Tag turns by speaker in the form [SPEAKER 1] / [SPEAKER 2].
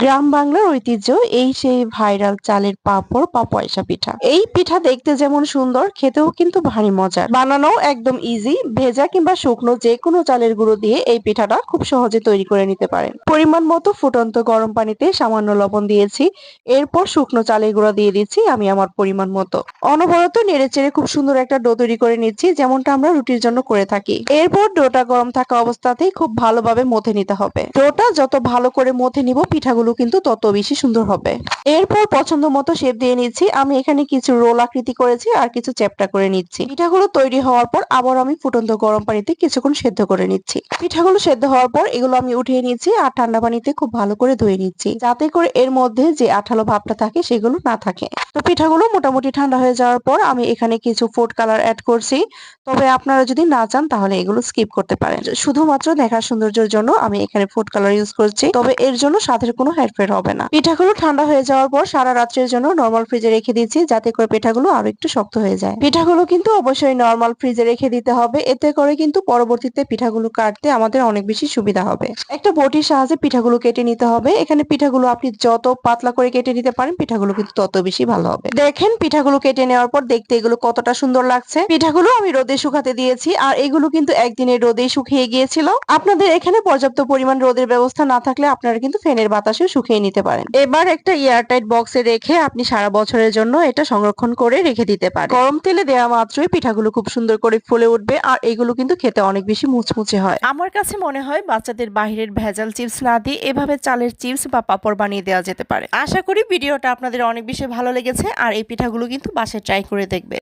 [SPEAKER 1] গ্রাম বাংলার ঐতিহ্য এই সেই ভাইরাল চালের পাঁপড় বা পয়সা পিঠা। এই পিঠা দেখতে যেমন সুন্দর, খেতেও কিন্তু ভারী মজার। বানানো একদম ইজি। ভেজা কিংবা শুকনো যে কোনো চালের গুঁড়ো দিয়ে এই পিঠাটা খুব সহজে তৈরি করে নিতে পারেন। পরিমাণ মতো ফুটন্ত গরম পানিতে সামান্য লবণ দিয়েছি। এরপর শুকনো চালের গুঁড়ো দিয়ে দিচ্ছি আমি আমার পরিমাণ মতো। অনবরত নেড়েচেড়ে খুব সুন্দর একটা ডো তৈরি করে নিচ্ছি, যেমনটা আমরা রুটির জন্য করে থাকি। এরপর ডোটা গরম থাকা অবস্থাতেই খুব ভালোভাবে মথে নিতে হবে। ডোটা যত ভালো করে মথে নিব, পিঠাগুলো কিন্তু তত বেশি সুন্দর হবে। এরপর পছন্দ মতো শেপ দিয়ে নিচ্ছি। আমি এখানে কিছু রোল আকৃতি করেছি আর কিছু চ্যাপ্টা করে নিচ্ছি। পিঠাগুলো তৈরি হওয়ার পর আবার আমি ফুটন্ত গরম পানিতে কিছুক্ষণ সেদ্ধ করে নিচ্ছি। পিঠাগুলো সেদ্ধ হওয়ার পর এগুলো আমি উঠিয়ে নিচ্ছি আর ঠান্ডা পানিতে খুব ভালো করে ধুয়ে নিচ্ছি, যাতে করে এর মধ্যে যে আঠালো ভাবটা থাকে সেগুলো না থাকে। তো পিঠাগুলো মোটামুটি ঠান্ডা হয়ে যাওয়ার পর আমি এখানে কিছু ফুড কালার অ্যাড করছি। তবে আপনারা যদি না চান তাহলে এগুলো স্কিপ করতে পারেন। শুধুমাত্র দেখার সৌন্দর্যের জন্য আমি এখানে ফুড কালার ইউজ করছি, তবে এর জন্য স্বাদের কোনো হেরফের হবে না। পিঠাগুলো ঠান্ডা হয়ে যাওয়ার পর সারা রাত্রের জন্য নরমাল ফ্রিজে রেখে দিচ্ছি, যাতে করে পিঠাগুলো আরো একটু শক্ত হয়ে যায়। পিঠাগুলো কিন্তু অবশ্যই নরমাল ফ্রিজে রেখে দিতে হবে, এতে করে কিন্তু পরবর্তীতে পিঠাগুলো কাটতে আমাদের অনেক বেশি সুবিধা হবে। একটা বটির সাহায্যে পিঠাগুলো কেটে নিতে হবে। এখানে পিঠাগুলো আপনি যত পাতলা করে কেটে নিতে পারেন, পিঠাগুলো কিন্তু তত বেশি ভালো হবে। দেখেন পিঠাগুলো কেটে নেওয়ার পর দেখতে এগুলো কতটা সুন্দর লাগছে। পিঠাগুলো আমি রোদে শুকাতে দিয়েছি, আর এগুলো কিন্তু একদিনের রোদেই শুকিয়ে গিয়েছিল। আপনাদের এখানে পর্যাপ্ত পরিমাণ রোদের ব্যবস্থা না থাকলে আপনারা কিন্তু ফ্যানের বাতাসেও শুকিয়ে নিতে পারেন। এবার একটা এয়ারটাইট বক্সে রেখে আপনি সারা বছরের জন্য এটা সংরক্ষণ করে রেখে দিতে পারেন। গরম তেলে দেওয়া মাত্রই পিঠাগুলো খুব সুন্দর করে ফুলে উঠবে, আর এগুলো কিন্তু খেতে অনেক বেশি মুচমুচে হয়। আমার কাছে মনে হয় বাচ্চাদের বাহিরের ভেজাল চিপস না দিয়ে এভাবে চালের চিপস বা পাপড় বানিয়ে দেওয়া যেতে পারে। আশা করি ভিডিওটা আপনাদের অনেক বেশি ভালো লেগেছে, আর এই পিঠাগুলো কিন্তু বাসায় ট্রাই করে দেখবে।